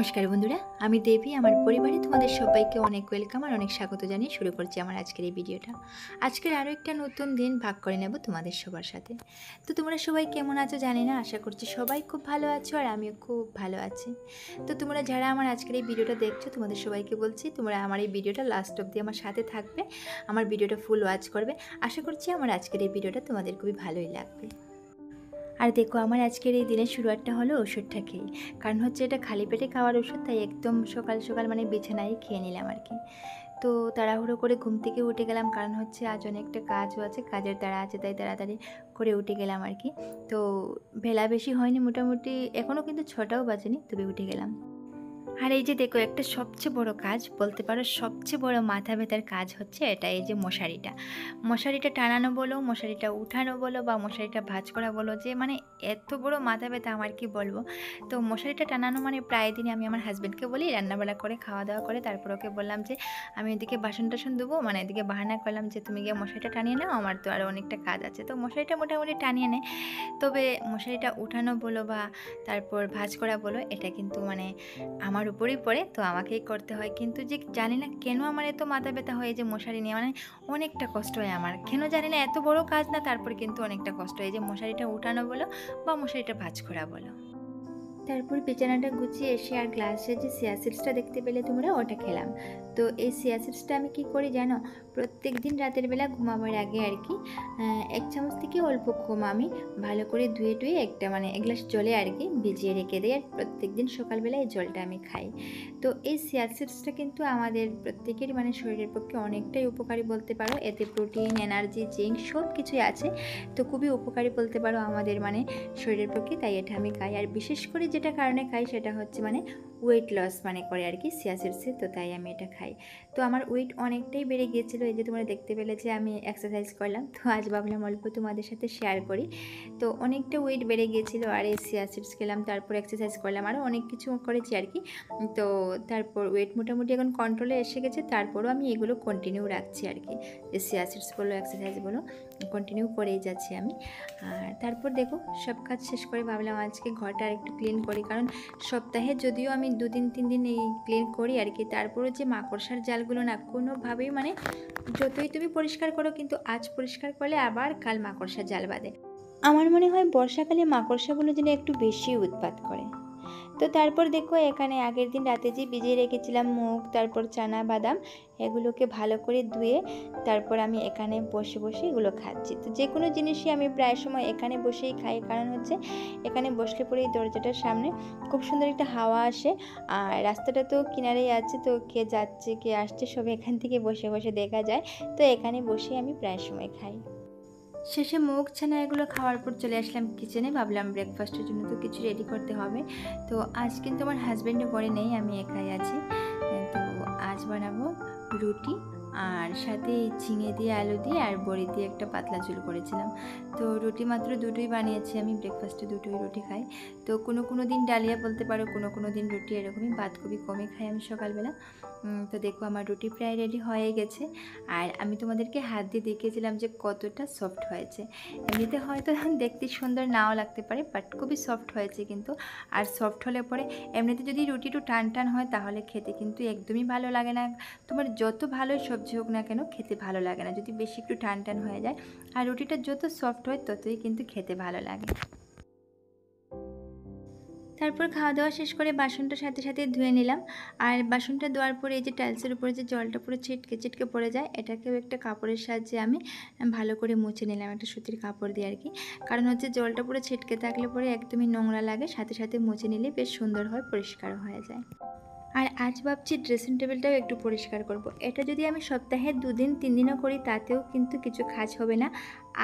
নমস্কার বন্ধুরা, আমি দেবী। আমার পরিবারে তোমাদের সবাইকে অনেক ওয়েলকাম আর অনেক স্বাগত জানিয়ে শুরু করছি আমার আজকের এই ভিডিওটা। আজকের আরও একটা নতুন দিন ভাগ করে নেব তোমাদের সবার সাথে। তো তোমরা সবাই কেমন আছো জানি না, আশা করছি সবাই খুব ভালো আছো আর আমিও খুব ভালো আছি। তো তোমরা যারা আমার আজকের এই ভিডিওটা দেখছো তোমাদের সবাইকে বলছি তোমরা আমার এই ভিডিওটা লাস্ট অবধি আমার সাথে থাকবে, আমার ভিডিওটা ফুল ওয়াচ করবে। আশা করছি আমার আজকের এই ভিডিওটা তোমাদের খুবই ভালোই লাগবে। আর দেখো, আমার আজকের এই দিনের শুরুয়াতটা হলো ওষুধটা খেয়ে। কারণ হচ্ছে এটা খালি পেটে খাওয়ার ওষুধ, তাই একদম সকাল সকাল মানে বিছানায় খেয়ে নিলাম আর কি। তো তাড়াহুড়ো করে ঘুম থেকে উঠে গেলাম, কারণ হচ্ছে আজ অনেকটা কাজও আছে, কাজের তাড়া আছে, তাই তাড়াতাড়ি করে উঠে গেলাম আর কি। তো বেলা বেশি হয়নি, মোটামুটি এখনও কিন্তু 6টাও বাজেনি, তবে উঠে গেলাম। আর এই যে দেখো, একটা সবচেয়ে বড় কাজ বলতে পারো, সবচেয়ে বড় মাথা ব্যথার কাজ হচ্ছে এটা, এই যে মশারিটা টানানো বলো, মশারিটা উঠানো বলো, বা মশারিটা ভাঁজ করা বলো, যে মানে এত বড় মাথা ব্যথা আমার কি বলবো। তো মশারিটা টানানো মানে প্রায় দিনই আমি আমার হাজব্যান্ডকে বলি, রান্নাবেলা করে খাওয়া দাওয়া করে তারপর ওকে বললাম যে আমি এদিকে বাসন টাসন দেবো, মানে এদিকে বাহানা করলাম যে তুমি গিয়ে মশারিটা টানিয়ে নাও, আমার তো আরও অনেকটা কাজ আছে। তো মশারিটা মোটামুটি টানিয়ে নেয়, তবে মশারিটা উঠানো বলো বা তারপর ভাঁজ করা বলো, এটা কিন্তু মানে আমার উপরেই পড়ে, তো আমাকেই করতে হয়। কিন্তু যে জানি না কেন আমার এত মাথা ব্যথা হয় যে মশারি নিয়ে, মানে অনেকটা কষ্ট হয় আমার, কেন জানি না, এত বড় কাজ না, তারপর কিন্তু অনেকটা কষ্ট হয় যে মশারিটা উঠানো বলো বা মশারিটা ভাঁজ করা বলো। তারপর বিছানাটা গুছিয়ে এসে আর গ্লাসে যে সিয়া সিডসটা দেখতে পেলে তোমরা, ওটা খেলাম। তো এই সিয়া সিডসটা আমি কি করি জানো, প্রত্যেক দিন রাতের বেলা ঘুমাবার আগে আর কি 1 চামচ থেকে অল্প কম আমি ভালো করে ধুয়ে টুয়ে একটা মানে 1 গ্লাস জলে আর কি ভিজিয়ে রেখে দিই, আর প্রত্যেক দিন সকালবেলা এই জলটা আমি খাই। তো এই সিয়া সিডসটা কিন্তু আমাদের প্রত্যেকের মানে শরীরের পক্ষে অনেকটাই উপকারী বলতে পারো, এতে প্রোটিন, এনার্জি, জিঙ্ক সব কিছুই আছে। তো খুবই উপকারী বলতে পারো আমাদের মানে শরীরের পক্ষে, তাই এটা আমি খাই। আর বিশেষ করে যেটা কারণে খাই সেটা হচ্ছে মানে ওয়েট লস মানে করে আর কি সিয়া সিডসে, তো তাই আমি এটা খাই। তো আমার ওয়েট অনেকটাই বেড়ে গিয়েছিলো, এই যে তোমরা দেখতে পেলে যে আমি এক্সারসাইজ করলাম, তো আজ ভাবলাম অল্প তোমাদের সাথে শেয়ার করি। তো অনেকটা ওয়েট বেড়ে গিয়েছিলো, আর এই সিয়া সিডস খেলাম, তারপর এক্সারসাইজ করলাম, আরও অনেক কিছু করেছি আর কি। তো তারপর ওয়েট মোটামুটি এখন কন্ট্রোলে এসে গেছে, তারপরও আমি এগুলো কন্টিনিউ রাখছি আর কি, যে সিয়া সিডস বলো, এক্সারসাইজ বলো, কন্টিনিউ করেই যাচ্ছি আমি। আর তারপর দেখো, সব কাজ শেষ করে ভাবলাম আজকে ঘরটা আর একটু ক্লিন করি, কারণ সপ্তাহে যদিও আমি 2-3 দিন এই ক্লিন করি আর কি, তারপরও যে মাকড়সার জালগুলো না কোনোভাবেই মানে যতই তুমি পরিষ্কার করো, কিন্তু আজ পরিষ্কার করলে আবার কাল মাকড়সার জাল বাঁধে। আমার মনে হয় বর্ষাকালে মাকড়সাগুলো যেন একটু বেশি উৎপাত করে। তো তারপর দেখো, এখানে আগের দিন রাতে যে ভিজিয়ে রেখেছিলাম মুগ, তারপর চানা বাদাম, এগুলোকে ভালো করে ধুয়ে তারপর আমি এখানে বসে বসে এগুলো খাচ্ছি। তো যে কোনো জিনিসই আমি প্রায় সময় এখানে বসেই খাই, কারণ হচ্ছে এখানে বসলে পরে এই দরজাটার সামনে খুব সুন্দর একটা হাওয়া আসে, আর রাস্তাটা তো কিনারেই আছে, তো কে যাচ্ছে কে আসছে সব এখান থেকে বসে বসে দেখা যায়। তো এখানে বসে আমি প্রায় সময় খাই। শেষে মুগ ছানা এগুলো খাওয়ার পর চলে আসলাম কিচেনে, ভাবলাম ব্রেকফাস্টের জন্য তো কিছু রেডি করতে হবে। তো আজ কিন্তু আমার হাজব্যান্ডও করে নেই, আমি একাই আছি। তো আজ বানাবো রুটি, আর সাথে ঝিঙে দিয়ে, আলু দিয়ে আর বড়ি দিয়ে একটা পাতলা ঝোল করেছিলাম। তো রুটি মাত্র দুটোই বানিয়েছি আমি, ব্রেকফাস্টে দুটোই রুটি খাই। তো কোনো দিন ডালিয়া বলতে পারো, কোনো দিন রুটি, এরকমই ভাত খুবই কমই খাই আমি সকালবেলা। তো দেখো, আমার রুটি প্রায় রেডি হয়ে গেছে, আর আমি তোমাদেরকে হাত দিয়ে দেখিয়েছিলাম যে কতটা সফট হয়েছে। এমনিতে হয়তো দেখতে সুন্দর নাও লাগতে পারে, বাট খুবই সফট হয়েছে কিন্তু। আর সফট হলে পরে এমনিতে যদি রুটি একটু টান টান হয় তাহলে খেতে কিন্তু একদমই ভালো লাগে না। তোমার যত ভালোই সবজি হোক না কেন, খেতে ভালো লাগে না যদি বেশি একটু টান টান হয়ে যায়। আর রুটিটা যত সফট হয় ততই কিন্তু খেতে ভালো লাগে। তারপর খাওয়া দাওয়া শেষ করে বাসনটা সাথে সাথে ধুয়ে নিলাম, আর বাসনটা ধোয়ার পরে এই যে টাইলসের উপরে যে জলটা পুরো ছিটকে ছিটকে পড়ে যায়, এটাকেও একটা কাপড়ের সাহায্যে আমি ভালো করে মুছে নিলাম, একটা সুতির কাপড় দিয়ে আর কি। কারণ হচ্ছে জলটা পুরো ছিটকে থাকলে পরে একদমই নোংরা লাগে, সাথে সাথে মুছে নিলে বেশ সুন্দর হয়, পরিষ্কার হয়ে যায়। আর আজ ভাবছি ড্রেসিং টেবিলটাও একটু পরিষ্কার করব। এটা যদি আমি সপ্তাহে 2-3 দিনও করি তাতেও কিন্তু কিছু কাজ হবে না।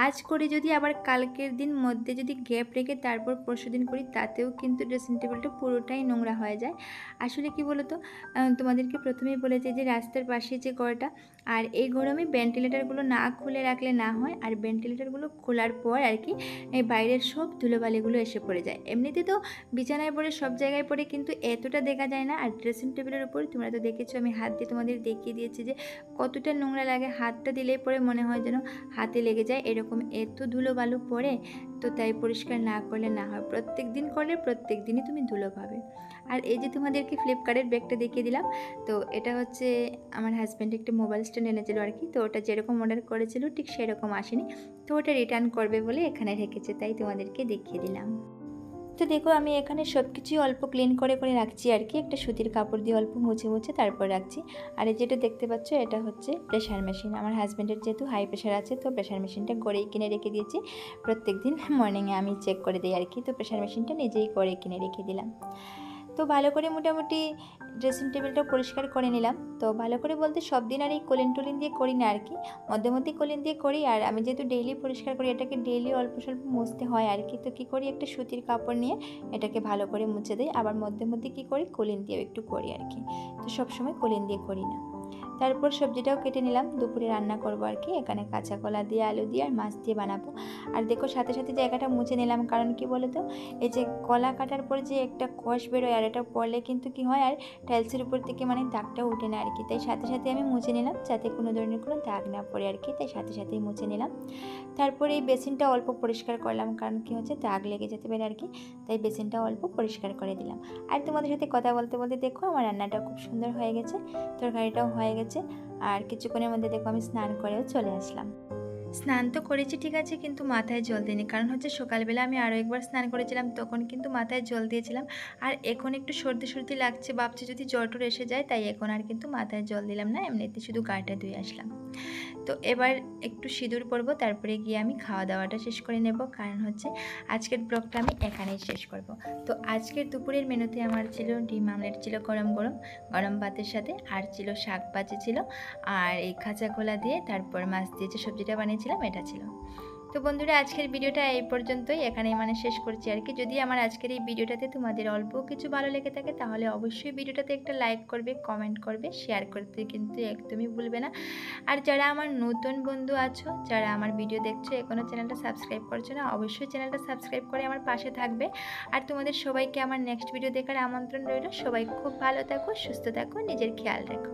আজ করে যদি আবার কালকের দিন মধ্যে যদি গ্যাপ রেখে তারপর পরশুদিন করি, তাতেও কিন্তু ড্রেসিং টেবিলটা পুরোটাই নোংরা হয়ে যায়। আসলে কি বলো তো, তোমাদেরকে প্রথমেই বলেছি যে রাস্তার পাশে যে ঘরটা, আর এই গরমে ভেন্টিলেটরগুলো না খুলে রাখলে না হয়। আর ভেন্টিলেটরগুলো খোলার পর আর কি এই বাইরের সব ধুলোবালিগুলো এসে পড়ে যায়। এমনিতে তো বিছানায় পড়ে সব জায়গায় পড়ে কিন্তু এতটা দেখা যায় না। আর ড্রেসিং টেবিলের উপর তোমরা তো দেখেছো, আমি হাত দিয়ে তোমাদের দেখিয়ে দিয়েছি যে কতটা নোংরা লাগে। হাতটা দিলেই পরে মনে হয় যেন হাতে লেগে যায়, এরকম এত ধুলোবালু পড়ে। তো তাই পরিষ্কার না করলে না হয়, প্রত্যেক দিন করলে প্রত্যেক দিনই তুমি ধুলো পাবে। আর এই যে তোমাদেরকে ফ্লিপকার্টের ব্যাগটা দেখিয়ে দিলাম, তো এটা হচ্ছে আমার হাজব্যান্ড একটা মোবাইল স্ট্যান্ড এনেছিল আর কি। তো ওটা যেরকম অর্ডার করেছিল ঠিক সেরকম আসেনি, তো ওটা রিটার্ন করবে বলে এখানে রেখেছে, তাই তোমাদেরকে দেখিয়ে দিলাম। তো দেখো আমি এখানে সব কিছুই অল্প ক্লিন করে রাখছি আর কি, একটা সুতির কাপড় দিয়ে অল্প মুছে মুছে তারপর রাখছি। আর এই যেটা দেখতে পাচ্ছ এটা হচ্ছে প্রেশার মেশিন। আমার হাজব্যান্ডের যেহেতু হাই প্রেশার আছে, তো প্রেশার মেশিনটা গড়েই কিনে রেখে দিয়েছি। প্রত্যেক দিন মর্নিংয়ে আমি চেক করে দিই আর কি, তো প্রেশার মেশিনটা নিজেই করে কিনে রেখে দিলাম। তো ভালো করে মোটামুটি ড্রেসিং টেবিলটা পরিষ্কার করে নিলাম। তো ভালো করে বলতে সব দিন আর এই কোলিন টোলিন দিয়ে করি না আর কি, মধ্যে মধ্যে কোলিন দিয়ে করি। আর আমি যেহেতু ডেইলি পরিষ্কার করি, এটাকে ডেইলি অল্প স্বল্প মুছতে হয় আর কি। তো কী করি, একটা সুতির কাপড় নিয়ে এটাকে ভালো করে মুছে দিই। আবার মধ্যে মধ্যে কী করি, কোলিন দিয়েও একটু করি আর কি। তো সবসময় কোলিন দিয়ে করি না। তারপর সবজিটাও কেটে নিলাম, দুপুরে রান্না করবো আর কি। এখানে কাঁচা কলা দিয়ে, আলু দিয়ে আর মাছ দিয়ে বানাবো। আর দেখো সাথে সাথে জায়গাটা মুছে নিলাম, কারণ কি বলো তো, এই যে কলা কাটার পর যে একটা কষ বেরোয়, আর এটা পড়লে কিন্তু কি হয়, আর টাইলসের উপর থেকে মানে দাগটা উঠে না আর কি। তাই সাথে সাথে আমি মুছে নিলাম, যাতে কোনো ধরনের কোনো দাগ না পড়ে আর কি। তাই সাথে সাথেই মুছে নিলাম। তারপরে এই বেসিনটা অল্প পরিষ্কার করলাম, কারণ কি হচ্ছে দাগ লেগে যেতে পারে আর কি। তাই বেসিনটা অল্প পরিষ্কার করে দিলাম। আর তোমাদের সাথে কথা বলতে বলতে দেখো আমার রান্নাটা খুব সুন্দর হয়ে গেছে, তরকারিটাও হয়ে গেছে। আর কিছুক্ষণের মধ্যে দেখো আমি স্নান করেও চলে আসলাম। স্নান তো করেছি ঠিক আছে, কিন্তু মাথায় জল দিইনি, কারণ হচ্ছে সকালবেলা আমি আরও একবার স্নান করেছিলাম, তখন কিন্তু মাথায় জল দিয়েছিলাম। আর এখন একটু সর্দি সর্দি লাগছে, ভাবছি যদি জ্বর টর এসে যায়, তাই এখন আর কিন্তু মাথায় জল দিলাম না, এমনিতে শুধু গাটা ধুয়ে আসলাম। তো এবার একটু সিঁদুর পরবো, তারপরে গিয়ে আমি খাওয়া দাওয়াটা শেষ করে নেব, কারণ হচ্ছে আজকের ব্লগটা আমি এখানেই শেষ করব। তো আজকের দুপুরের মেনুতে আমার ছিল ডিম আমলেট, ছিল গরম গরম গরম ভাতের সাথে, আর ছিল শাক ভাজি ছিল, আর এই কাঁচা কলা দিয়ে তারপর মাছ দিয়ে যে সবজিটা বানিয়েছিলাম এটা ছিল। তো বন্ধুরা আজকের ভিডিওটা এই পর্যন্তই, এখানেই মানে শেষ করছি আর কি। যদি আমার আজকের এই ভিডিওটাতে তোমাদের অল্প কিছু ভালো লেগে থাকে, তাহলে অবশ্যই ভিডিওটাতে একটা লাইক করবে, কমেন্ট করবে, শেয়ার করতে কিন্তু একদমই ভুলবে না। আর যারা আমার নতুন বন্ধু আছো, যারা আমার ভিডিও দেখছো এখনও চ্যানেলটা সাবস্ক্রাইব করছো না, অবশ্যই চ্যানেলটা সাবস্ক্রাইব করে আমার পাশে থাকবে। আর তোমাদের সবাইকে আমার নেক্সট ভিডিও দেখার আমন্ত্রণ রইল। সবাই খুব ভালো থাকো, সুস্থ থাকো, নিজের খেয়াল রাখো।